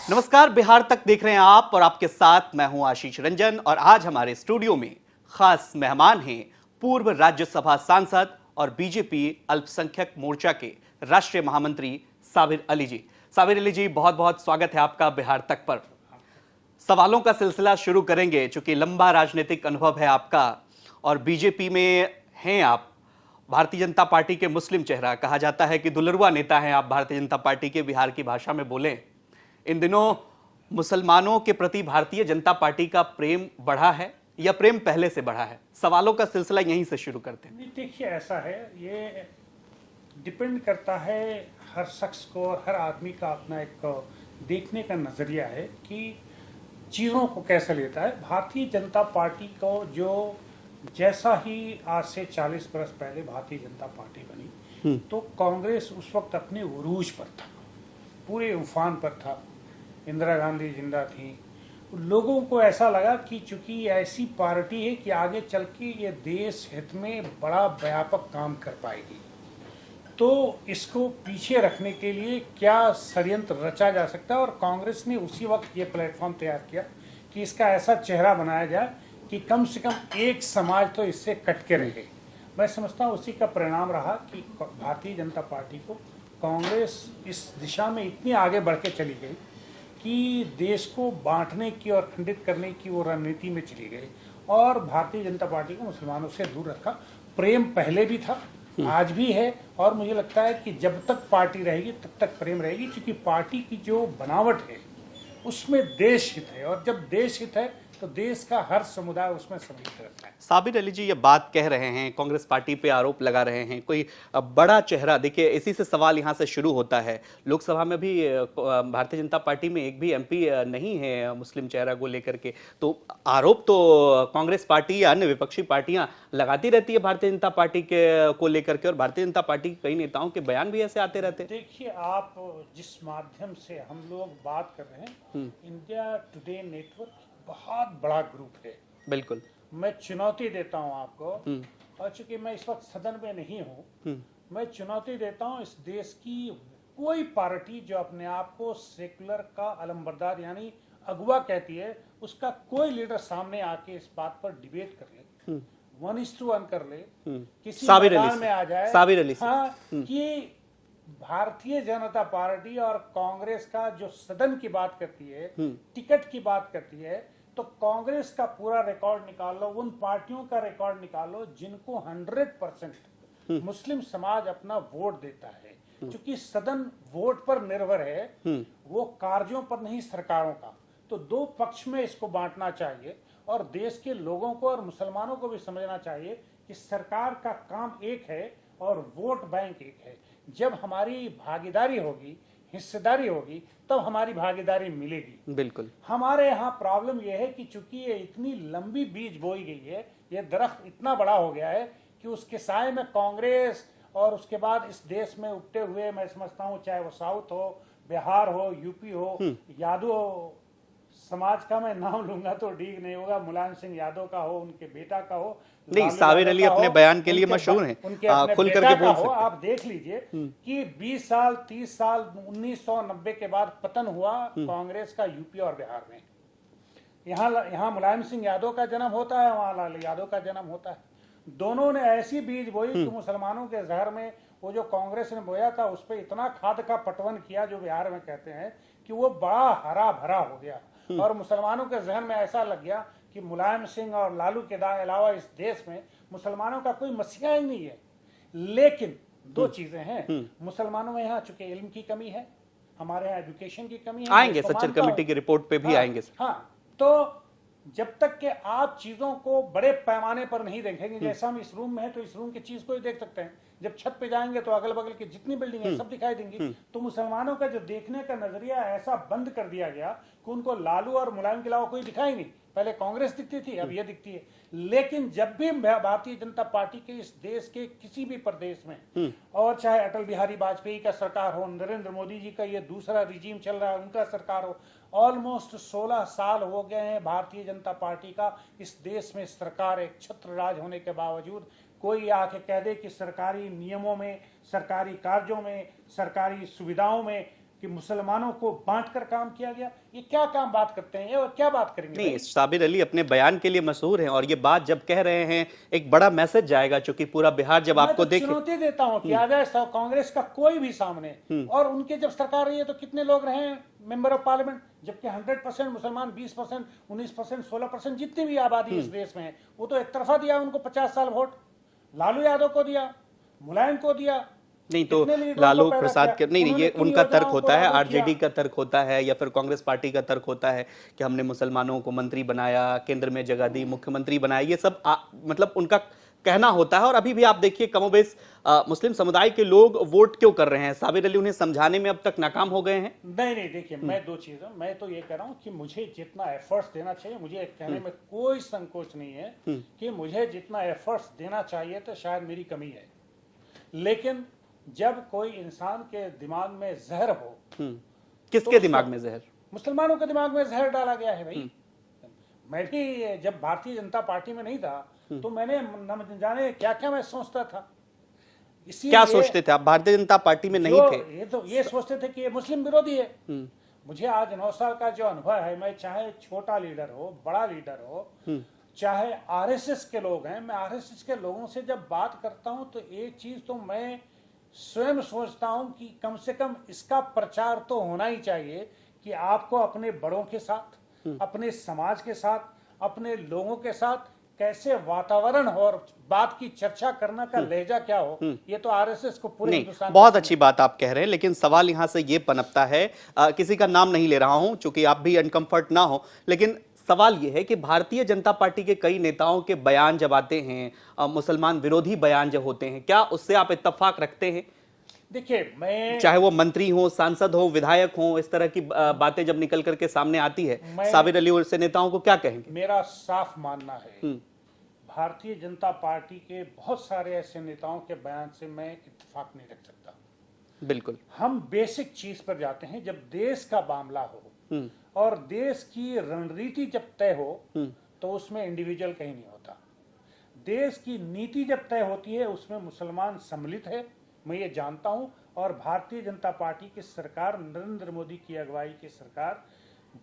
नमस्कार, बिहार तक देख रहे हैं आप और आपके साथ मैं हूं आशीष रंजन। और आज हमारे स्टूडियो में खास मेहमान हैं पूर्व राज्यसभा सांसद और बीजेपी अल्पसंख्यक मोर्चा के राष्ट्रीय महामंत्री साबिर अली जी। साबिर अली जी, बहुत बहुत स्वागत है आपका बिहार तक पर। सवालों का सिलसिला शुरू करेंगे, चूंकि लंबा राजनीतिक अनुभव है आपका और बीजेपी में हैं आप। भारतीय जनता पार्टी के मुस्लिम चेहरा कहा जाता है कि दुलरुआ नेता हैं आप भारतीय जनता पार्टी के। बिहार की भाषा में बोलें, इन दिनों मुसलमानों के प्रति भारतीय जनता पार्टी का प्रेम बढ़ा है या प्रेम पहले से बढ़ा है? सवालों का सिलसिला यहीं से शुरू करते हैं। देखिए, ऐसा है, ये डिपेंड करता है हर शख्स को और हर आदमी का अपना एक देखने का नज़रिया है कि चीज़ों को कैसे लेता है। भारतीय जनता पार्टी को जो जैसा ही आज से 40 बरस पहले भारतीय जनता पार्टी बनी, तो कांग्रेस उस वक्त अपने उरूज पर था, पूरे उफान पर था। इंदिरा गांधी जिंदा थी। लोगों को ऐसा लगा कि चूंकि ऐसी पार्टी है कि आगे चल के ये देश हित में बड़ा व्यापक काम कर पाएगी, तो इसको पीछे रखने के लिए क्या षड्यंत्र रचा जा सकता है। और कांग्रेस ने उसी वक्त ये प्लेटफॉर्म तैयार किया कि इसका ऐसा चेहरा बनाया जाए कि कम से कम एक समाज तो इससे कट के रहे। मैं समझता हूँ उसी का परिणाम रहा कि भारतीय जनता पार्टी को कांग्रेस इस दिशा में इतनी आगे बढ़ के चली गई कि देश को बांटने की और खंडित करने की वो रणनीति में चली गई और भारतीय जनता पार्टी को मुसलमानों से दूर रखा। प्रेम पहले भी था, आज भी है, और मुझे लगता है कि जब तक पार्टी रहेगी तब तक प्रेम रहेगी, क्योंकि पार्टी की जो बनावट है उसमें देश हित है, और जब देश हित है तो देश का हर समुदाय उसमें सम्मिलित रहता है। साबिर अली जी, ये बात कह रहे हैं, कांग्रेस पार्टी पे आरोप लगा रहे हैं, कोई बड़ा चेहरा। देखिए, इसी से सवाल यहाँ से शुरू होता है। लोकसभा में भी भारतीय जनता पार्टी में एक भी एमपी नहीं है मुस्लिम चेहरा को लेकर के, तो आरोप तो कांग्रेस पार्टी या अन्य विपक्षी पार्टियां लगाती रहती है भारतीय जनता पार्टी के को लेकर के, और भारतीय जनता पार्टी के कई नेताओं के बयान भी ऐसे आते रहते हैं। देखिए, आप जिस माध्यम से हम लोग बात कर रहे हैं, इंडिया टुडे नेटवर्क बहुत बड़ा ग्रुप है। बिल्कुल, मैं चुनौती देता हूं आपको, और चूंकि मैं इस वक्त सदन में नहीं हूं, मैं चुनौती देता हूं इस देश की कोई पार्टी जो अपने आप को सेकुलर का अलमबरदार यानी अगुवा कहती है, उसका कोई लीडर सामने आके इस बात पर डिबेट कर ले, 1:1 कर ले, किसी मैदान में आ जाए। साबिर अली हाँ, कि भारतीय जनता पार्टी और कांग्रेस का जो सदन की बात करती है, टिकट की बात करती है, तो कांग्रेस का पूरा रिकॉर्ड निकाल लो, उन पार्टियों का रिकॉर्ड निकाल लो जिनको 100% मुस्लिम समाज अपना वोट देता है। क्योंकि सदन वोट पर निर्भर है, वो कार्यों पर नहीं, सरकारों का। तो दो पक्ष में इसको बांटना चाहिए, और देश के लोगों को और मुसलमानों को भी समझना चाहिए कि सरकार का काम एक है और वोट बैंक एक है। जब हमारी भागीदारी होगी, हिस्सेदारी होगी, तब हमारी भागीदारी मिलेगी। बिल्कुल। हमारे यहाँ प्रॉब्लम यह है कि चूंकि ये इतनी लंबी बीज बोई गई है, ये दरख्त इतना बड़ा हो गया है कि उसके साए में कांग्रेस और उसके बाद इस देश में उगते हुए, मैं समझता हूँ, चाहे वो साउथ हो, बिहार हो, यूपी हो, यादव समाज का मैं नाम लूंगा तो ठीक नहीं होगा, मुलायम सिंह यादव का हो, उनके बेटा का हो, नहीं, साबिर अली अपने बयान के लिए मशहूर हैं, खुल करके बोल सकते हैं। आप देख लीजिए कि 20 साल 30 साल 1990 के बाद पतन हुआ कांग्रेस का यूपी और बिहार में। यहाँ मुलायम सिंह यादव का जन्म होता है, वहां लालू यादव का जन्म होता है। दोनों ने ऐसी बीज बोई कि मुसलमानों के जहर में वो जो कांग्रेस ने बोया था, उस पर इतना खाद का पटवन किया, जो बिहार में कहते हैं, कि वो बड़ा हरा भरा हो गया। और मुसलमानों के जहन में ऐसा लग गया कि मुलायम सिंह और लालू के अलावा इस देश में मुसलमानों का कोई मसीहा ही नहीं है। लेकिन दो चीजें हैं, मुसलमानों में यहाँ चूंकि इल्म की कमी है, हमारे यहाँ एजुकेशन की कमी है। आएंगे, सच्चर कमेटी की रिपोर्ट पे भी आएंगे। हाँ, तो जब तक कि आप चीजों को बड़े पैमाने पर नहीं देखेंगे, जैसा हम इस रूम में है तो इस रूम की चीज को ही देख सकते हैं, जब छत पे जाएंगे तो अगल बगल की जितनी बिल्डिंग है सब दिखाई देंगी। तो मुसलमानों का जो देखने का नजरिया ऐसा बंद कर दिया गया कि उनको लालू और मुलायम के अलावा कोई दिखाई नहीं। पहले कांग्रेस दिखती थी, अब ये दिखती है। लेकिन जब भी भारतीय जनता पार्टी के इस देश के किसी भी प्रदेश में, और चाहे अटल बिहारी वाजपेयी का सरकार हो, नरेंद्र मोदी जी का ये दूसरा रिजीम चल रहा है, उनका सरकार हो, ऑलमोस्ट 16 साल हो गए हैं भारतीय जनता पार्टी का इस देश में सरकार, एक छत्र राज होने के बावजूद कोई आके कह दे कि सरकारी नियमों में, सरकारी कार्यों में, सरकारी सुविधाओं में कि मुसलमानों को बांटकर काम किया गया। ये क्या काम बात करते हैं, ये क्या बात करेंगे? नहीं, साबिर अली अपने बयान के लिए मशहूर हैं और ये बात जब कह रहे हैं एक बड़ा मैसेज जाएगा, चूंकि पूरा बिहार जब मैं आपको तो देखे। चुनौती देता हूं कि आ जाए कांग्रेस का कोई भी सामने, और उनके जब सरकार रही है तो कितने लोग रहे हैं मेंबर ऑफ पार्लियामेंट, जबकि 100% मुसलमान, 20%, 19%, 16% जितनी भी आबादी इस देश में है, वो तो एक तरफा दिया उनको 50 साल वोट। लालू यादव को दिया, मुलायम को दिया। नहीं तो कितने लीडरों लालू को पैदा प्रसाद किया? के नहीं, उन्होंने ये किन उनका तर्क योजनाओं को होता है, लागू आरजेडी किया? का तर्क होता है या फिर कांग्रेस पार्टी का तर्क होता है कि हमने मुसलमानों को मंत्री बनाया, केंद्र में जगह दी, मुख्यमंत्री बनाया। ये सब मतलब उनका कहना होता है। और अभी भी आप देखिए कमोबेश मुस्लिम समुदाय के लोग वोट क्यों कर रहे हैं? साबिर अली उन्हें समझाने में अब तक नाकाम हो गए हैं। नहीं, देखिए, मैं दो चीजें, मैं तो ये कह रहा हूं कि मुझे जितना एफर्ट्स देना चाहिए, मुझे कहने में कोई संकोच नहीं है कि मुझे जितना एफर्ट्स देना चाहिए तो शायद मेरी कमी है, लेकिन जब कोई इंसान के दिमाग में जहर हो, किसके दिमाग में जहर? मुसलमानों के दिमाग में जहर डाला गया है भाई। मैं भी जब भारतीय जनता पार्टी में नहीं था तो मैंने न जाने क्या क्या मैं सोचता था। क्या सोचते थे आप? भारतीय जनता पार्टी में नहीं थे? ये सोचते थे कि ये मुस्लिम विरोधी है। मुझे आज 9 साल का जो अनुभव है, मैं चाहे छोटा लीडर हो, बड़ा लीडर हो, चाहे आरएसएस के लोग हैं, मैं आरएसएस के लोगों से जब बात करता हूं तो एक चीज तो मैं स्वयं सोचता हूं कि कम से कम इसका प्रचार तो होना ही चाहिए कि आपको अपने बड़ों के साथ, अपने समाज के साथ, अपने लोगों के साथ कैसे वातावरण हो और बात की चर्चा करने का लहजा क्या हो, ये तो आरएसएस को पूरे हिंदुस्तान। बहुत अच्छी बात आप कह रहे हैं, लेकिन सवाल यहां से ये पनपता है, किसी का नाम नहीं ले रहा हूं चूंकि आप भी अनकंफर्ट ना हो, लेकिन सवाल यह है कि भारतीय जनता पार्टी के कई नेताओं के बयान जब आते हैं, मुसलमान विरोधी बयान जब होते हैं, क्या उससे आप इत्तेफाक रखते हैं? देखिए, मैं चाहे वो मंत्री हो, सांसद हो, विधायक हो, इस तरह की बातें जब निकल करके सामने आती है, साबिर अली और से नेताओं को क्या कहेंगे? मेरा साफ मानना है, भारतीय जनता पार्टी के बहुत सारे ऐसे नेताओं के बयान से मैं इत्तेफाक नहीं रख सकता। बिल्कुल, हम बेसिक चीज पर जाते हैं। जब देश का मामला हो और देश की रणनीति जब तय हो तो उसमें इंडिविजुअल कहीं नहीं होता। देश की नीति जब तय होती है उसमें मुसलमान सम्मिलित है, मैं ये जानता हूं। और भारतीय जनता पार्टी की सरकार, नरेंद्र मोदी की अगुवाई की सरकार,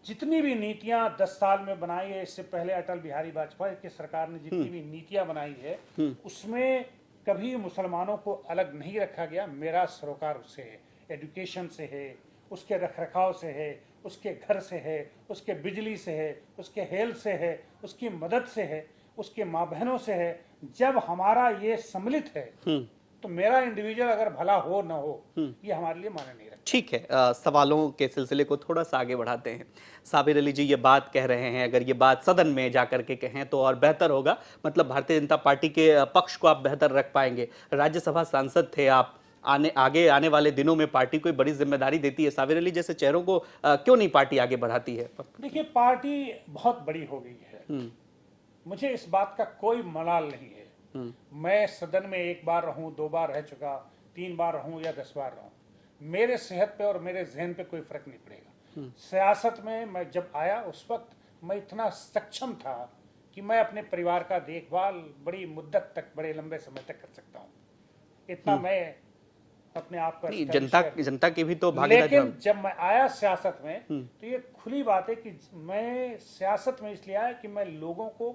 जितनी भी नीतियां 10 साल में बनाई है, इससे पहले अटल बिहारी वाजपेयी की सरकार ने जितनी भी नीतियां बनाई है, उसमें कभी मुसलमानों को अलग नहीं रखा गया। मेरा सरोकार उससे है, एजुकेशन से है, उसके रखरखाव से है, उसके घर से है, उसके बिजली से है, उसके हेल्थ से है, उसकी मदद से है, उसके माँ बहनों से है। जब हमारा ये सम्मिलित है तो मेरा इंडिविजुअल अगर भला हो ना हो, ये हमारे लिए मायने नहीं रखता। ठीक है, सवालों के सिलसिले को थोड़ा सा आगे बढ़ाते हैं। साबिर अली जी ये बात कह रहे हैं, अगर ये बात सदन में जाकर के कहें तो और बेहतर होगा, मतलब भारतीय जनता पार्टी के पक्ष को आप बेहतर रख पाएंगे। राज्यसभा सांसद थे आप, आगे आने वाले दिनों में पार्टी कोई बड़ी जिम्मेदारी देती है, साबिर अली जैसे चेहरों को क्यों नहीं पार्टी आगे बढ़ाती है? देखिए, पार्टी बहुत बड़ी हो गई है, मुझे इस बात का कोई मलाल नहीं है। मैं सदन में 1 बार रहूं, 2 बार रह चुका, 3 बार रहूं या 10 बार रहूं, मेरे सेहत पे और मेरे जहन पे कोई फर्क नहीं पड़ेगा। सियासत में मैं जब आया उस वक्त मैं इतना सक्षम था कि मैं अपने परिवार का देखभाल बड़ी मुद्दत तक, बड़े लंबे समय तक कर सकता हूं। इतना मैं अपने आप का जनता की भी तो भागीदारी। लेकिन जब मैं आया सियासत में तो ये खुली बात है कि मैं सियासत में इसलिए आया कि मैं लोगों को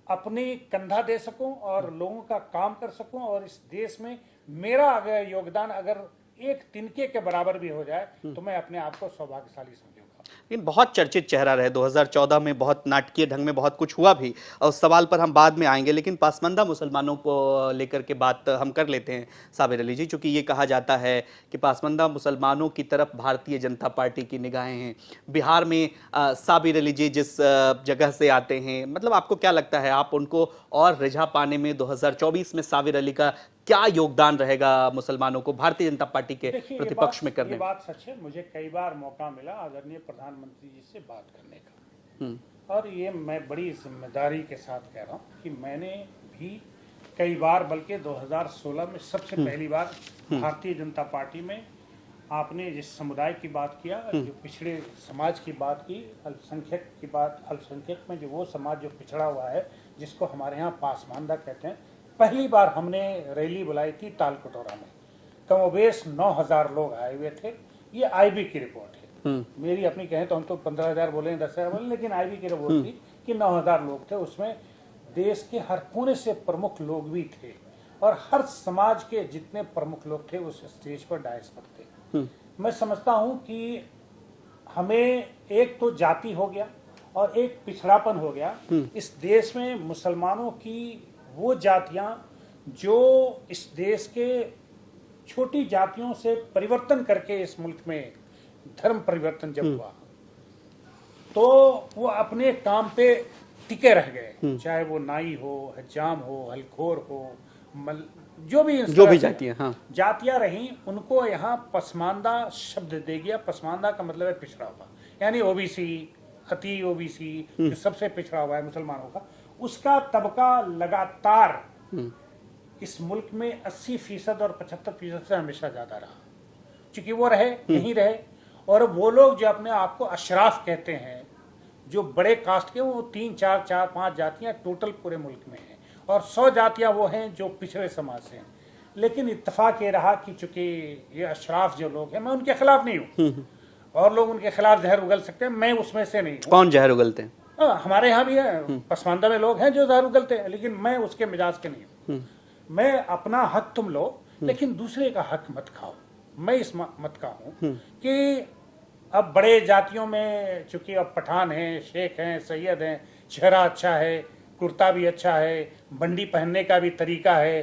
अपनी कंधा दे सकूं और लोगों का काम कर सकूं, और इस देश में मेरा अगर योगदान अगर एक तिनके के बराबर भी हो जाए तो मैं अपने आप को सौभाग्यशाली समझूंगा। लेकिन बहुत चर्चित चेहरा रहे 2014 में, बहुत नाटकीय ढंग में बहुत कुछ हुआ भी, और उस सवाल पर हम बाद में आएंगे, लेकिन पासमानदा मुसलमानों को लेकर के बात हम कर लेते हैं साबिर अली जी। चूंकि ये कहा जाता है कि पासमानदा मुसलमानों की तरफ भारतीय जनता पार्टी की निगाहें हैं। बिहार में साबिर अली जी जिस जगह से आते हैं, मतलब आपको क्या लगता है, आप उनको और रिझा पाने में 2024 में साबिर अली का क्या योगदान रहेगा मुसलमानों को भारतीय जनता पार्टी के प्रतिपक्ष में करने? ये बात सच है, मुझे कई बार मौका मिला आदरणीय प्रधानमंत्री जी से बात करने का, और ये मैं बड़ी जिम्मेदारी के साथ कह रहा हूँ कि मैंने भी कई बार, बल्कि 2016 में सबसे पहली बार भारतीय जनता पार्टी में आपने जिस समुदाय की बात किया, जो पिछड़े समाज की बात की, अल्पसंख्यक की बात, अल्पसंख्यक में जो वो समाज जो पिछड़ा हुआ है, जिसको हमारे यहाँ पासमानदा कहते हैं, पहली बार हमने रैली बुलाई थी तालकटोरा में। कमोबेश 9000 लोग आए हुए थे। ये आईबी की रिपोर्ट है। मेरी अपनी कहें तो हम तो 15,000 बोले 10,000 बोले, लेकिन आईबी की रिपोर्ट थी कि 9,000 लोग थे। उसमें देश के हर कोने से प्रमुख लोग भी थे और हर समाज के जितने प्रमुख लोग थे उस स्टेज पर डायस पर थे। मैं समझता हूं कि हमें एक तो जाति हो गया और एक पिछड़ापन हो गया। इस देश में मुसलमानों की वो जातियां जो इस देश के छोटी जातियों से परिवर्तन करके इस मुल्क में धर्म परिवर्तन जब हुआ तो वो अपने काम पे टिके रह गए, चाहे वो नाई हो, हज्जाम हो, हलखोर हो, जो भी जातियां, हाँ, जातियां रहीं, उनको यहाँ पसमानदा शब्द दे गया। पसमानदा का मतलब है पिछड़ा हुआ, यानी ओबीसी, अति ओबीसी जो सबसे पिछड़ा हुआ है मुसलमानों का, उसका तबका लगातार इस मुल्क में 80% और 75% से हमेशा ज्यादा रहा, क्योंकि वो रहे नहीं रहे। और वो लोग जो अपने आप को अशराफ कहते हैं, जो बड़े कास्ट के, वो 3, 4, 5 जातियां टोटल पूरे मुल्क में हैं और 100 जातियां वो हैं जो पिछड़े समाज से हैं। लेकिन इत्तेफाक ये रहा कि चूंकि ये अशराफ जो लोग हैं, मैं उनके खिलाफ नहीं हूँ और लोग उनके खिलाफ जहर उगल सकते हैं, मैं उसमें से नहीं हूँ। कौन जहर उगलते हैं? हमारे यहाँ भी है, पसमानदा में लोग हैं जो जहर उगलते हैं, लेकिन मैं उसके मिजाज के नहीं हूँ। मैं अपना हक तुम लो, लेकिन दूसरे का हक मत खाओ। मैं इस मत का हूँ कि अब बड़े जातियों में चूंकि अब पठान हैं, शेख हैं, सैयद हैं, चेहरा अच्छा है, कुर्ता भी अच्छा है, बंडी पहनने का भी तरीका है,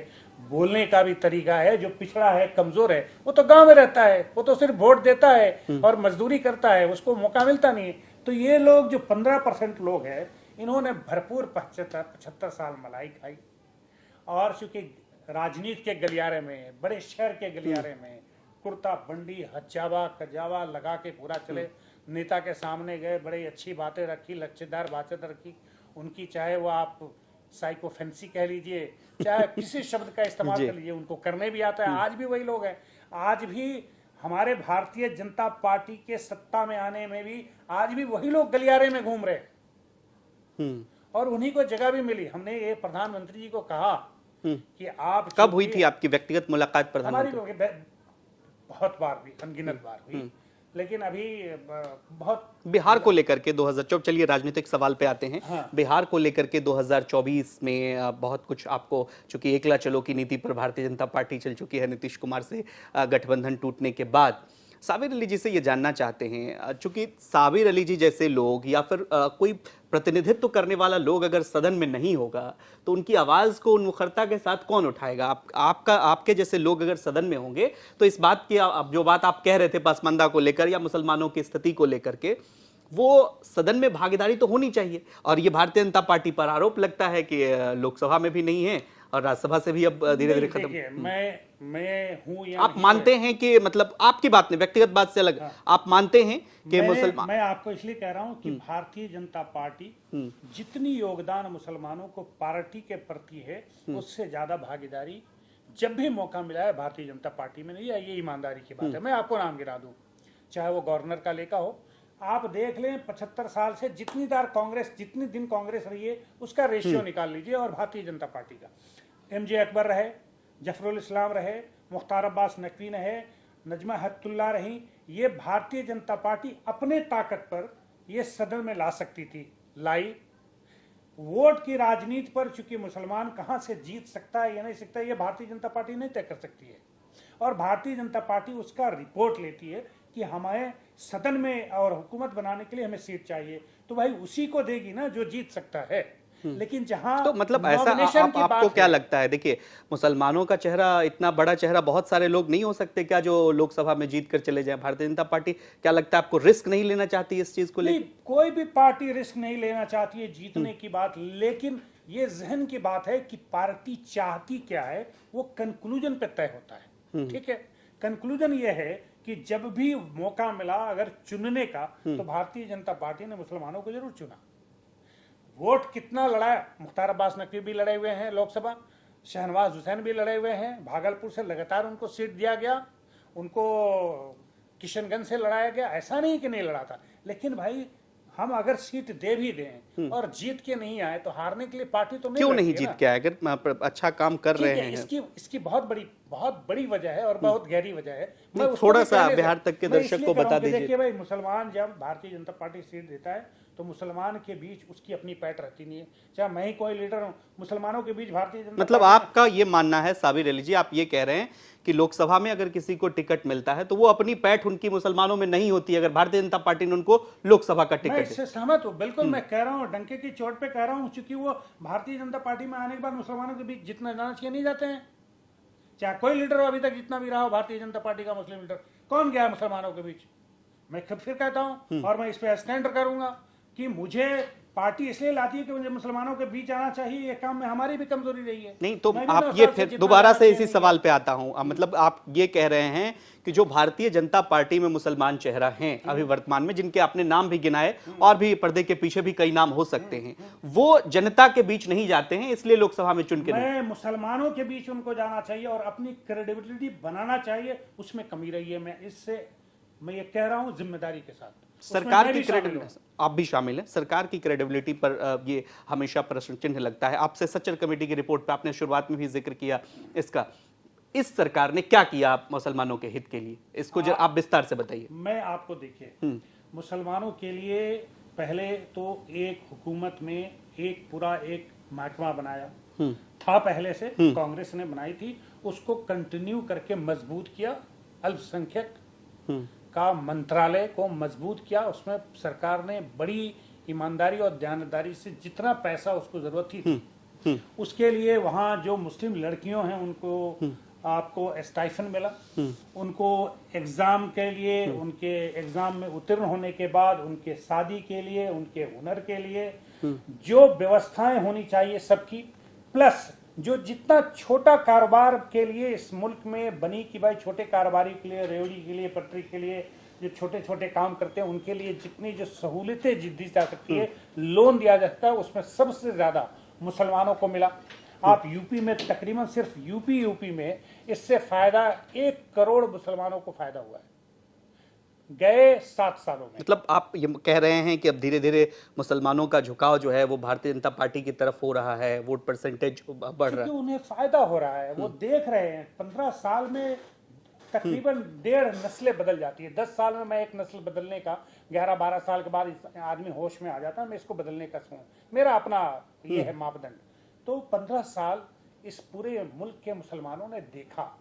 बोलने का भी तरीका है। जो पिछड़ा है, कमजोर है, वो तो गांव में रहता है, वो तो सिर्फ वोट देता है और मजदूरी करता है, उसको मौका मिलता नहीं है। तो ये लोग जो 15% लोग हैं, इन्होंने भरपूर 75 साल मलाई खाई और चूंकि राजनीति के गलियारे में, बड़े शहर के गलियारे में कुर्ता, बंडी, हजावा कजावा लगा के पूरा चले, नेता के सामने गए, बड़ी अच्छी बातें रखी, लच्छेदार बातें रखी उनकी, चाहे वो आप साइको फैंसी कह लीजिए, चाहे किसी शब्द का इस्तेमाल कर लीजिए, उनको करने भी आता है। आज भी वही लोग हैं। आज भी हमारे भारतीय जनता पार्टी के सत्ता में आने में भी आज भी वही लोग गलियारे में घूम रहे और उन्हीं को जगह भी मिली। हमने ये प्रधानमंत्री जी को कहा कि आप, कब हुई थी आपकी व्यक्तिगत मुलाकात प्रधानमंत्री? हमारी बहुत बार हुई, अनगिनत बार हुई, लेकिन अभी बहुत बिहार को लेकर के 2024, चलिए राजनीतिक सवाल पे आते हैं। हाँ। बिहार को लेकर के 2024 में बहुत कुछ आपको, चूंकि एकला चलो की नीति पर भारतीय जनता पार्टी चल चुकी है नीतीश कुमार से गठबंधन टूटने के बाद, साबिर अली जी से ये जानना चाहते हैं, चूंकि साबिर अली जी जैसे लोग या फिर कोई प्रतिनिधित्व करने वाला लोग अगर सदन में नहीं होगा तो उनकी आवाज को उन मुखरता के साथ कौन उठाएगा? आपके जैसे लोग अगर सदन में होंगे तो इस बात की, जो बात आप कह रहे थे पसमानदा को लेकर या मुसलमानों की स्थिति को लेकर के, वो सदन में भागीदारी तो होनी चाहिए। और ये भारतीय जनता पार्टी पर आरोप लगता है कि लोकसभा में भी नहीं है और राज्यसभा से भी अब धीरे धीरे खत्म। मैं हूं या आप मानते हैं कि, मतलब आपकी बात नहीं, व्यक्तिगत बात से अलग, आप मानते हैं कि मुसलमान, मैं आपको इसलिए कह रहा हूं कि भारतीय जनता पार्टी जितनी योगदान मुसलमानों को पार्टी के प्रति है, उससे ज्यादा भागीदारी जब भी मौका मिला है भारतीय जनता पार्टी में नहीं है। ये ईमानदारी की बात है। मैं आपको नाम गिरा दूं, चाहे वो गवर्नर का लेखा हो, आप देख लें 75 साल से जितनी दिन कांग्रेस रही है उसका रेशियो निकाल लीजिए और भारतीय जनता पार्टी का। एमजे अकबर रहे, जफरुल इस्लाम रहे, मुख्तार अब्बास नकवी रहे, नजमा हत्तुल्ला रही, ये भारतीय जनता पार्टी अपने ताकत पर ये सदन में ला सकती थी, लाई। वोट की राजनीति पर चूंकि मुसलमान कहां से जीत सकता है या नहीं सकता है, ये भारतीय जनता पार्टी नहीं तय कर सकती है। और भारतीय जनता पार्टी उसका रिपोर्ट लेती है कि हमें सदन में और हुकूमत बनाने के लिए हमें सीट चाहिए, तो भाई उसी को देगी ना जो जीत सकता है। लेकिन जहां तो मतलब ऐसा आपको क्या लगता है? देखिए, मुसलमानों का चेहरा, इतना बड़ा चेहरा बहुत सारे लोग नहीं हो सकते क्या जो लोकसभा में जीत कर चले जाएं? भारतीय जनता पार्टी क्या लगता है आपको रिस्क नहीं लेना चाहती इस चीज को लेकर? कोई भी पार्टी रिस्क नहीं लेना चाहती है जीतने की बात, लेकिन ये जहन की बात है कि पार्टी चाहती क्या है, वो कंक्लूजन पे तय होता है। ठीक है, कंक्लूजन ये है कि जब भी मौका मिला अगर चुनने का, तो भारतीय जनता पार्टी ने मुसलमानों को जरूर चुना। वोट कितना लड़ा, मुख्तार अब्बास नकवी भी लड़े हुए हैं लोकसभा, शहनवाज हुसैन भी लड़े हुए हैं, भागलपुर से लगातार उनको सीट दिया गया, उनको किशनगंज से लड़ाया गया, ऐसा नहीं कि नहीं लड़ा था। लेकिन भाई हम अगर सीट दे भी दें और जीत के नहीं आए तो हारने के लिए पार्टी तो नहीं, क्यों नहीं जीत के आए? अगर अच्छा काम कर रहे हैं, इसकी बहुत बड़ी बहुत बड़ी वजह है और बहुत गहरी वजह है। मैं उसको थोड़ा भी सा कहने से- बिहार तक के मैं दर्शक इसलिए को कह रहा बता हूं कि दीजिए। देखिए भाई, मुसलमान जब भारतीय जनता पार्टी सीट देता है तो मुसलमान के बीच उसकी अपनी पैठ रहती नहीं है। चाहे मैं ही कोई लीडर हूं, मुसलमानों के बीच भारतीय जनता मतलब पार्टी में- आपका ये मानना है साबिर अली जी, आप ये कह रहे हैं कि लोकसभा में अगर किसी को टिकट मिलता है तो वो अपनी पैठ उनकी मुसलमानों में नहीं होती अगर भारतीय जनता पार्टी ने उनको लोकसभा का मैं टिकट इससे सहमत हूँ, बिल्कुल। मैं कह रहा हूँ, डंके की चोट पे कह रहा हूँ, क्योंकि वो भारतीय जनता पार्टी में आने के बाद मुसलमानों के बीच जितना जाना चाहिए नहीं जाते हैं। चाहे कोई लीडर हो अभी तक जितना भी रहा हो भारतीय जनता पार्टी का मुस्लिम लीडर, कौन गया मुसलमानों के बीच? मैं फिर कहता हूं और मैं इस पे स्टैंड करूंगा कि मुझे पार्टी इसलिए लाती है कि मुझे मुसलमानों के बीच आना चाहिए। ये काम में हमारी भी कमजोरी रही है। नहीं तो मैं भी आप 9 ये साल से फिर जितना दोबारा जाना से इसी चाहिए सवाल पे आता हूं। मतलब आप ये कह रहे हैं कि जो भारतीय जनता पार्टी में मुसलमान चेहरा हैं अभी वर्तमान में, जिनके आपने नाम भी गिनाए और भी पर्दे के पीछे भी कई नाम हो सकते हैं, वो जनता के बीच नहीं जाते हैं, इसलिए लोकसभा में चुन के नहीं। मैं मुसलमानों के बीच उनको जाना चाहिए और अपनी क्रेडिबिलिटी बनाना चाहिए, उसमें कमी रही है। मैं ये कह रहा हूं जिम्मेदारी के साथ। सरकार की क्रेडिबिलिटी, आप भी शामिल हैं, सरकार की क्रेडिबिलिटी पर ये हमेशा प्रश्न चिन्ह लगता है। आपसे सच्चर कमेटी की रिपोर्ट पे आपने शुरुआत में भी जिक्र किया इसका, इस सरकार ने क्या किया मुसलमानों के हित के लिए, इसको जरा आप विस्तार से बताइए। मैं आपको देखिए, मुसलमानों के लिए पहले तो एक हुकूमत में एक पूरा एक महकमा बनाया था, पहले से कांग्रेस ने बनाई थी, उसको कंटिन्यू करके मजबूत किया। अल्पसंख्यक का मंत्रालय को मजबूत किया। उसमें सरकार ने बड़ी ईमानदारी और ध्यानदारी से जितना पैसा उसको जरूरत थी उसके लिए, वहाँ जो मुस्लिम लड़कियों हैं उनको आपको स्टाइफन मिला, उनको एग्जाम के लिए, उनके एग्जाम में उत्तीर्ण होने के बाद उनके शादी के लिए, उनके हुनर के लिए जो व्यवस्थाएं होनी चाहिए सबकी, प्लस जो जितना छोटा कारोबार के लिए इस मुल्क में बनी कि भाई छोटे कारोबारी के लिए, रेवड़ी के लिए, पटरी के लिए, जो छोटे छोटे काम करते हैं उनके लिए जितनी जो सहूलतें दी जा सकती है, लोन दिया जाता है, उसमें सबसे ज्यादा मुसलमानों को मिला। आप यूपी में तकरीबन सिर्फ यूपी में इससे फायदा 1 करोड़ मुसलमानों को फायदा हुआ है गए 7 सालों में। मतलब आप ये कह रहे हैं कि अब धीरे धीरे मुसलमानों का झुकाव जो है वो भारतीय जनता पार्टी की तरफ हो रहा है, वोट परसेंटेज बढ़ रहा है, उन्हें फायदा हो रहा है, वो देख रहे हैं। 15 साल में तकरीबन 1.5 नस्लें बदल जाती है। 10 साल में मैं एक नस्ल बदलने का, 11-12 साल के बाद आदमी होश में आ जाता है, मैं इसको बदलने का मेरा अपना ये है मापदंड। तो 15 साल इस पूरे मुल्क के मुसलमानों ने देखा।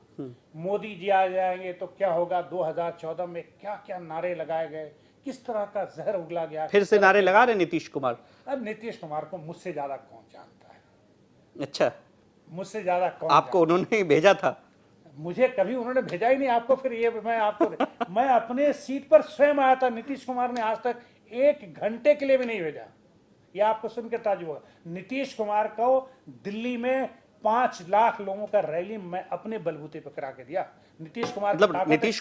मोदी जी आ जाएंगे तो क्या होगा, 2014 में क्या क्या नारे लगाए गए, किस तरह का जहर उगला गया। फिर से नारे लगा रहे नीतीश कुमार। अब नीतीश कुमार को मुझसे ज्यादा कौन जानता है? अच्छा, मुझसे ज्यादा कौन आपको उन्होंने ही भेजा था? मुझे कभी उन्होंने भेजा ही नहीं आपको। फिर ये मैं अपने सीट पर स्वयं आया था। नीतीश कुमार ने आज तक 1 घंटे के लिए भी नहीं भेजा। ये आपको सुनकर ताज्जुब होगा। नीतीश कुमार को दिल्ली में 5 लाख लोगों का रैली मैं अपने बलबूते पर करा के दिया। नीतीश कुमार मतलब नीतीश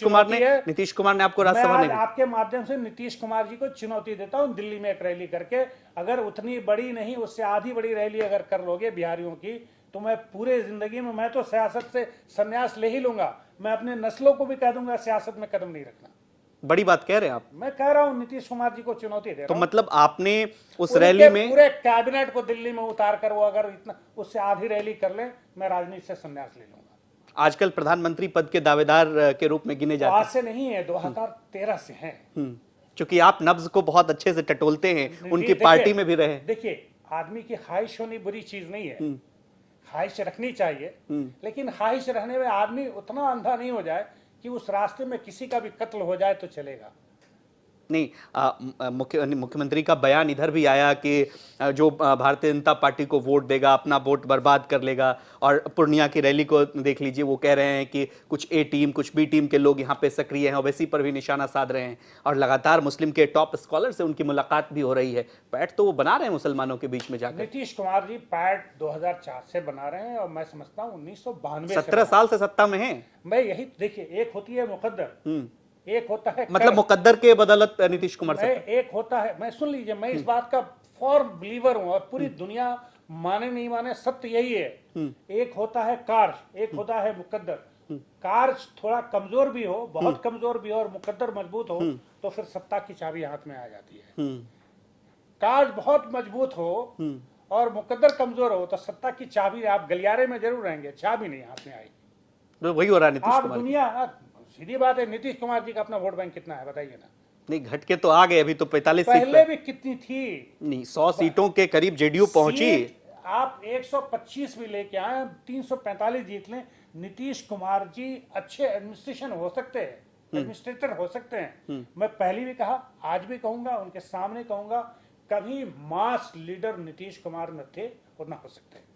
कुमार ने आपको राज्यसभा मैं नहीं? आपके माध्यम से नीतीश कुमार जी को चुनौती देता हूं, दिल्ली में एक रैली करके, अगर उतनी बड़ी नहीं उससे आधी बड़ी रैली अगर कर लोगे बिहारियों की, तो मैं पूरे जिंदगी में, मैं तो सियासत से संन्यास ले ही लूंगा। मैं अपने नस्लों को भी कह दूंगा सियासत में कदम नहीं रखना। बड़ी बात कह रहे हैं आप। मैं कह रहा हूं नीतीश कुमार जी को चुनौती दे रहा तो हूं। मतलब आपने उस रैली में पूरे कैबिनेट को दिल्ली में उतार कर, वो अगर इतना उससे आधी रैली कर ले, मैं राजनीति से संन्यास ले लूंगा। आजकल प्रधानमंत्री पद के दावेदार के रूप में गिने जाते हैं। आज से नहीं है, 2013 से हैं। क्योंकि आप नब्ज को बहुत अच्छे से टटोलते हैं, उनकी पार्टी में भी रहे। देखिए, आदमी की ख्वाहिश होनी बुरी चीज नहीं है, ख्वाहिश रखनी चाहिए, लेकिन ख्वाहिश रहने में आदमी उतना अंधा नहीं हो जाए कि उस रास्ते में किसी का भी कत्ल हो जाए तो चलेगा नहीं। मुख्यमंत्री का बयान इधर भी आया कि जो भारतीय जनता पार्टी को वोट देगा अपना वोट बर्बाद कर लेगा। और पूर्णिया की रैली को देख लीजिए, वो कह रहे हैं कि कुछ ए टीम कुछ बी टीम के लोग यहाँ पे सक्रिय हैं, ओवैसी पर भी निशाना साध रहे हैं। और लगातार मुस्लिम के टॉप स्कॉलर से उनकी मुलाकात भी हो रही है। पैठ तो वो बना रहे हैं मुसलमानों के बीच में जाकर। नीतीश कुमार जी पैठ 2004 से बना रहे हैं और मैं समझता हूँ 1992 17 साल से सत्ता में है। मैं यही देखिए, एक होती है मुकद्दर, एक होता है मतलब मुकद्दर के बदौलत नीतीश कुमार से एक होता है। मैं सुन लीजिए, मैं इस बात का फॉर बिलीवर हूं और पूरी दुनिया माने नहीं माने सत्य यही है। एक होता है कार्य, एक होता है मुकद्दर। कार्य थोड़ा कमजोर भी हो, बहुत कमजोर भी हो, और मुकद्दर मजबूत हो, तो फिर सत्ता की चाबी हाथ में आ जाती है। कार्य बहुत मजबूत हो और मुकद्दर कमजोर हो तो सत्ता की चाबी आप गलियारे में जरूर रहेंगे, चाबी नहीं हाथ में आएगी। तो वही हो रहा है नीतीश आप कुमार की। दुनिया, सीधी बात है, नीतीश कुमार जी का अपना वोट बैंक कितना है बताइए ना। नहीं, घट के तो आ गए, अभी तो 45 सीट पहले पे। भी कितनी थी नहीं, 100 सीटों के करीब जेडीयू पहुंची। सीट, आप 125 भी लेके आए, 345 जीत लें, नीतीश कुमार जी अच्छे एडमिनिस्ट्रेशन हो सकते हैं, एडमिनिस्ट्रेटर हो सकते हैं। मैं पहले भी कहा, आज भी कहूंगा, उनके सामने कहूंगा, कभी मास लीडर नीतीश कुमार न थे और न हो सकते।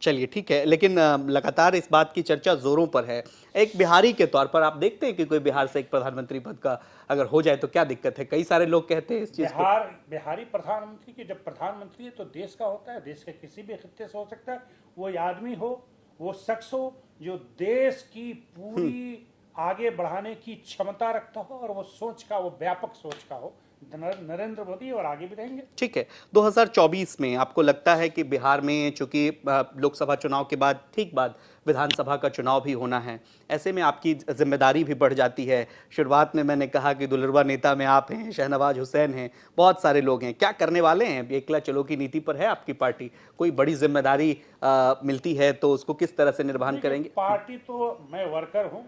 चलिए ठीक है, लेकिन लगातार इस बात की चर्चा जोरों पर है। एक बिहारी के तौर पर आप देखते हैं कि कोई बिहार से एक प्रधानमंत्री पद का अगर हो जाए तो क्या दिक्कत है? कई सारे लोग कहते हैं इस चीज को। बिहारी प्रधानमंत्री की, जब प्रधानमंत्री है तो देश का होता है, देश के किसी भी खित्ते से हो सकता है। वो आदमी हो, वो शख्स हो जो देश की पूरी आगे बढ़ाने की क्षमता रखता हो और वो सोच का, वो व्यापक सोच का हो। नरेंद्र मोदी और आगे भी रहेंगे। ठीक है, 2024 में आपको लगता है कि बिहार में, चूंकि लोकसभा चुनाव के बाद ठीक बाद विधानसभा का चुनाव भी होना है, ऐसे में आपकी जिम्मेदारी भी बढ़ जाती है। शुरुआत में मैंने कहा कि दुलरवा नेता में आप हैं, शहनवाज हुसैन हैं, बहुत सारे लोग हैं। क्या करने वाले हैं? एकला चलो की नीति पर है आपकी पार्टी, कोई बड़ी जिम्मेदारी मिलती है तो उसको किस तरह से निर्वहन करेंगे? पार्टी तो मैं वर्कर हूँ,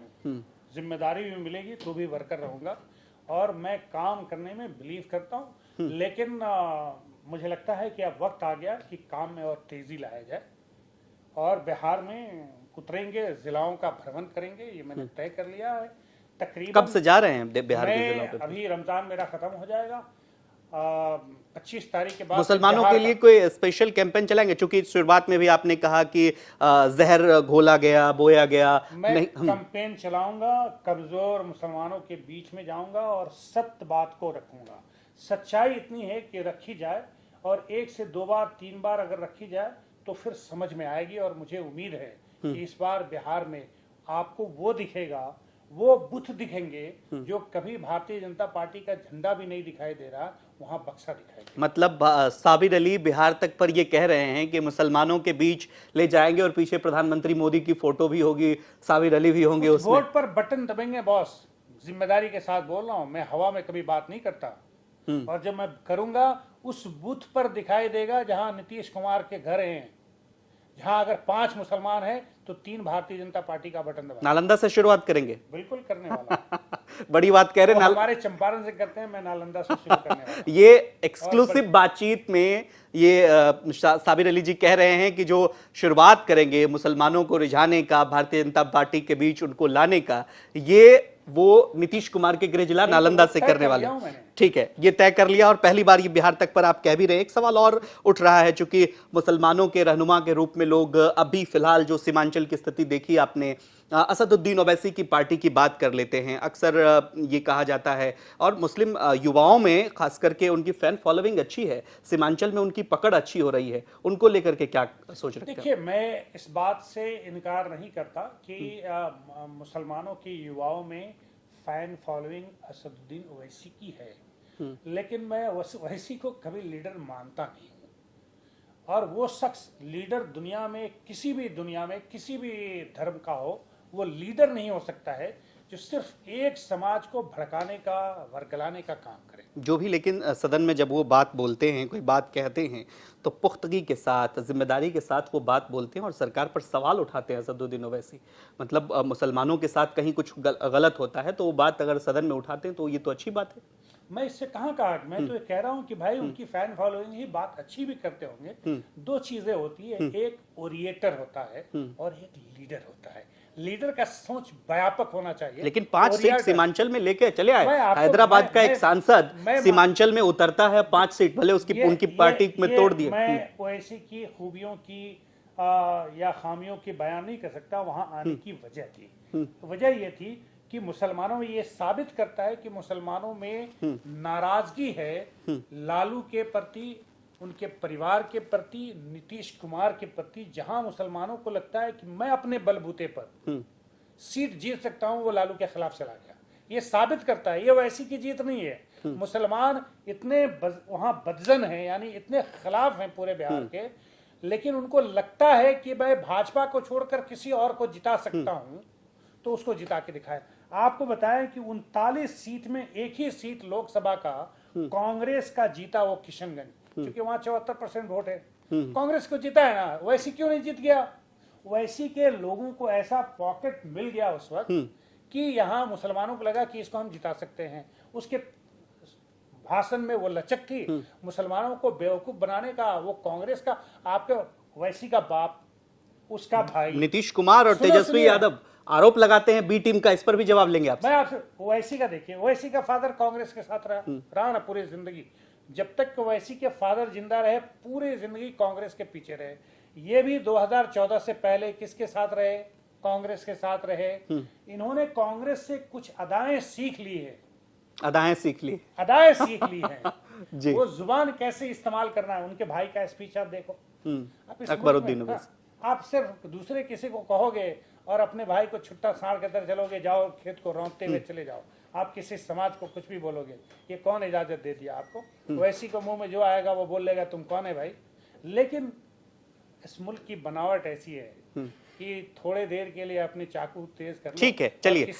जिम्मेदारी भी मिलेगी तो भी वर्कर रहूंगा और मैं काम करने में बिलीव करता हूँ। लेकिन मुझे लगता है कि अब वक्त आ गया कि काम में और तेजी लाया जाए और बिहार में उतरेंगे, जिलाओं का भ्रमण करेंगे, ये मैंने तय कर लिया है। तकरीबन कब से जा रहे हैं बिहार के जिलों पे? अभी रमजान मेरा खत्म हो जाएगा, 25 तारीख के बाद मुसलमानों के लिए कोई स्पेशल कैंपेन चलाएंगे? क्योंकि शुरुआत में भी आपने कहा कि जहर घोला गया, बोया गया। मैं कैंपेन चलाऊंगा, कमजोर मुसलमानों के बीच में जाऊंगा और सत्य बात को रखूंगा। सच्चाई इतनी है कि रखी जाए और 1 से 2 बार 3 बार अगर रखी जाए तो फिर समझ में आएगी। और मुझे उम्मीद है कि इस बार बिहार में आपको वो दिखेगा, वो बुत दिखेंगे जो कभी भारतीय जनता पार्टी का झंडा भी नहीं दिखाई दे रहा, वहां बक्सा दिखाई दे। मतलब साबिर अली बिहार तक पर ये कह रहे हैं कि मुसलमानों के बीच ले जाएंगे और पीछे प्रधानमंत्री मोदी की फोटो भी होगी, साबिर अली भी होंगे उसमें। वोट पर बटन दबेंगे बॉस, जिम्मेदारी के साथ बोल रहा हूं मैं, हवा में कभी बात नहीं करता। और जब मैं करूंगा उस बूथ पर दिखाई देगा जहां नीतीश कुमार के घर हैं, जहां अगर 5 मुसलमान हैं तो 3 भारतीय जनता पार्टी का बटन दबा। नालंदा से शुरुआत करेंगे? बिल्कुल करने वाला। बड़ी बात कह रहे हैं। हमारे चंपारण से करते हैं, मैं नालंदा से शुरू करने वाला। ये एक्सक्लूसिव बातचीत में ये साबिर अली जी कह रहे हैं कि जो शुरुआत करेंगे मुसलमानों को रिझाने का, भारतीय जनता पार्टी के बीच उनको लाने का, ये वो नीतीश कुमार के गृह जिला नालंदा से करने वाले। ठीक है, ये तय कर लिया और पहली बार ये बिहार तक पर आप कह भी रहे हैं। एक सवाल और उठ रहा है, चूंकि मुसलमानों के रहनुमा के रूप में लोग अभी फिलहाल जो सीमांचल की स्थिति देखी आपने, असदुद्दीन ओवैसी की पार्टी की बात कर लेते हैं। अक्सर ये कहा जाता है और मुस्लिम युवाओं में खास करके उनकी फैन फॉलोइंग अच्छी है, सीमांचल में उनकी पकड़ अच्छी हो रही है, उनको लेकर के क्या सोच रहे हैं? देखिए, मैं इस बात से इनकार नहीं करता कि मुसलमानों के युवाओं में फैन फॉलोइंग असदुद्दीन ओवैसी की है, लेकिन मैं ओवैसी को कभी लीडर मानता नहीं हूं। और वो शख्स लीडर दुनिया में, किसी भी दुनिया में किसी भी धर्म का हो, वो लीडर नहीं हो सकता है जो सिर्फ एक समाज को भड़काने का, वर्गलाने का काम करे। जो भी, लेकिन सदन में जब वो बात बोलते हैं, कोई बात कहते हैं, तो पुख्तगी के साथ, जिम्मेदारी के साथ वो बात बोलते हैं और सरकार पर सवाल उठाते हैं असदुद्दीन ओवैसी। मतलब मुसलमानों के साथ कहीं कुछ गलत होता है तो वो बात अगर सदन में उठाते हैं तो ये तो अच्छी बात है। मैं इससे कहाँ कहा, मैं तो ये कह रहा हूँ कि भाई उनकी फैन फॉलोइंग ही बात अच्छी भी करते होंगे। 2 चीजें होती है, एक ओरिएटर होता है और एक लीडर होता है। लीडर का सोच व्यापक होना चाहिए। लेकिन 5 सीट सीमांचल में लेके चले आए। हैदराबाद का एक सांसद सीमांचल में उतरता है, 5 सीट भले उसकी उनकी पार्टी में तोड़ दिए। मैं ओवैसी की खूबियों की या खामियों की बयान नहीं कर सकता। वहां आने की वजह थी, वजह ये थी कि मुसलमानों में ये साबित करता है कि मुसलमानों में नाराजगी है लालू के प्रति, उनके परिवार के प्रति, नीतीश कुमार के प्रति। जहां मुसलमानों को लगता है कि मैं अपने बलबूते पर सीट जीत सकता हूं, वो लालू के खिलाफ चला गया। ये साबित करता है, ये वैसी की जीत नहीं है। मुसलमान इतने वहां बदजन हैं, यानी इतने खिलाफ हैं पूरे बिहार के, लेकिन उनको लगता है कि मैं भाजपा को छोड़कर किसी और को जिता सकता हूं तो उसको जिता के दिखाए। आपको बताएं कि 39 सीट में एक ही सीट लोकसभा का कांग्रेस का जीता, वो किशनगंज, क्योंकि वहां 74% वोट है। कांग्रेस को जीता है ना, वैसे क्यों नहीं जीत गया? ओवैसी के लोगों को ऐसा पॉकेट मिल गया उस वक्त कि यहाँ मुसलमानों को लगा कि इसको हम जिता सकते हैं। उसके भाषण में वो लचक थी, मुसलमानों को बेवकूफ बनाने का। वो कांग्रेस का, आपके ओवैसी का बाप, उसका भाई नीतीश कुमार और तेजस्वी यादव आरोप लगाते हैं बी टीम का, इस पर भी जवाब लेंगे आपसे। मैं आपसे ओवैसी का देखिए, ओवैसी का फादर कांग्रेस के साथ रहा ना पूरी जिंदगी। जब तक ओवैसी के फादर जिंदा रहे, पूरी जिंदगी कांग्रेस के पीछे रहे। ये भी 2014 से पहले किसके साथ रहे? कांग्रेस के साथ रहे। इन्होंने कांग्रेस से कुछ अदाएं सीख ली है। अदाएं सीख ली हैं जी। वो जुबान कैसे इस्तेमाल करना है। उनके भाई का स्पीच आप देखो, अकबरुद्दीन ओवैसी। आप सिर्फ दूसरे किसी को कहोगे और अपने भाई को छुट्टा साड़ के तरह चलोगे, जाओ खेत को रौंदते हुए चले जाओ। आप किसी समाज को कुछ भी बोलोगे, ये कौन इजाजत दे दिया आपको? ओवैसी को मुंह में जो आएगा वो बोल लेगा तुम कौन है भाई। लेकिन इस मुल्क की बनावट ऐसी है कि थोड़े देर के लिए अपनी चाकू तेज कर लो। ठीक है, चलिए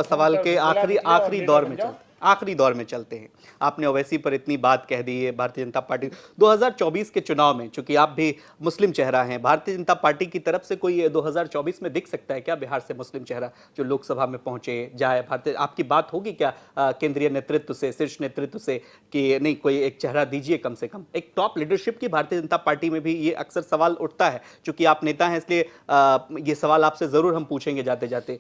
सवाल के आखिरी दौर में चलते हैं। आपने ओवैसी पर इतनी बात कह दी है। भारतीय जनता पार्टी 2024 के चुनाव में, चूंकि आप भी मुस्लिम चेहरा हैं, भारतीय जनता पार्टी की तरफ से कोई 2024 में दिख सकता है क्या बिहार से मुस्लिम चेहरा जो लोकसभा में पहुंचे जाए? भारतीय आपकी बात होगी क्या केंद्रीय नेतृत्व से, शीर्ष नेतृत्व से कि नहीं कोई एक चेहरा दीजिए? कम से कम एक टॉप लीडरशिप की भारतीय जनता पार्टी में भी ये अक्सर सवाल उठता है। चूंकि आप नेता हैं इसलिए ये सवाल आपसे जरूर हम पूछेंगे जाते जाते।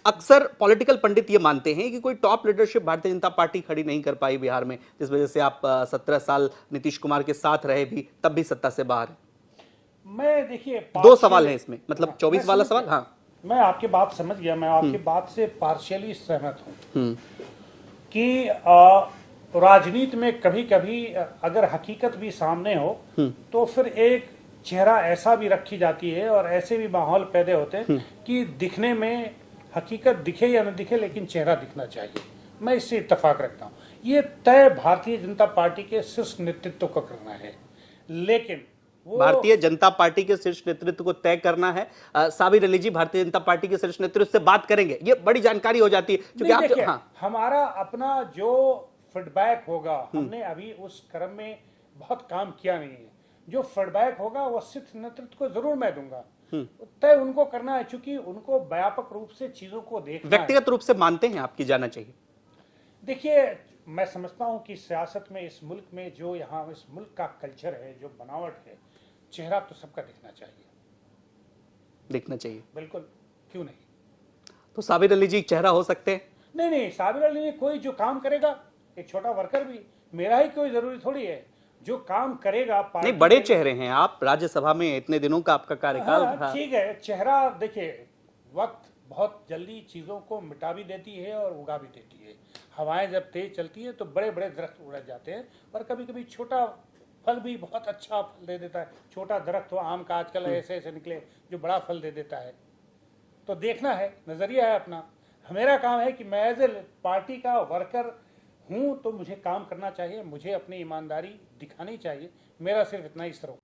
अक्सर पॉलिटिकल पंडित ये मानते हैं कि कोई top leadership Bharatiya Janata party खड़ी नहीं कर पाई बिहार में, जिस वजह से आप 17 साल नीतीश कुमार के साथ रहे भी, तब भी सत्ता से बाहर है। मैं देखिए दो सवाल हैं इसमें, मतलब 24 वाला सवाल। हाँ, मैं आपकी बात समझ गया। मैं आपकी बात से पार्शियली सहमत हूँ कि राजनीति में कभी कभी अगर हकीकत भी सामने हो तो फिर एक चेहरा ऐसा भी रखी जाती है और ऐसे भी माहौल पैदा होते हैं कि दिखने में हकीकत दिखे या न दिखे, लेकिन चेहरा दिखना चाहिए। मैं इससे इत्तेफाक रखता हूँ। ये तय भारतीय जनता पार्टी के शीर्ष नेतृत्व को करना है, लेकिन वो भारतीय जनता पार्टी के शीर्ष नेतृत्व को तय करना है। साबिर अली जी भारतीय जनता पार्टी के शीर्ष नेतृत्व से बात करेंगे, ये बड़ी जानकारी हो जाती है क्योंकि आप हाँ। हमारा अपना जो फीडबैक होगा, हमने अभी उस क्रम में बहुत काम किया नहीं है। जो फीडबैक होगा वो शीर्ष नेतृत्व को जरूर मैं दूंगा। तय उनको करना है, क्योंकि उनको व्यापक रूप से चीजों को देखना है। व्यक्तिगत रूप से मानते हैं आपकी जाना चाहिए? देखिए, मैं समझता हूं कि सियासत में इस मुल्क में जो यहाँ इस मुल्क का कल्चर है, जो बनावट है, चेहरा तो सबका दिखना चाहिए। बिल्कुल, क्यों नहीं? तो साबिर अली जी चेहरा हो सकते हैं? नहीं, साबिर अली ने कोई जो काम करेगा, एक छोटा वर्कर भी, मेरा ही कोई जरूरी थोड़ी है, जो काम करेगा। नहीं, बड़े चेहरे हैं आप, राज्यसभा में इतने दिनों का आपका कार्यकाल था। ठीक है, चेहरा देखिए, वक्त बहुत जल्दी चीजों को मिटा भी देती है और उगा भी देती है। हवाएं जब तेज चलती है तो बड़े बड़े दरख्त उड़ जाते हैं, और कभी कभी छोटा फल भी बहुत अच्छा फल दे देता है। छोटा दरख्त हो आम का, आजकल ऐसे ऐसे निकले जो बड़ा फल दे देता है। तो देखना है, नजरिया है अपना। मेरा काम है कि मैं एज ए पार्टी का वर्कर हूं तो मुझे काम करना चाहिए, मुझे अपनी ईमानदारी दिखानी चाहिए। मेरा सिर्फ इतना ही सरोकार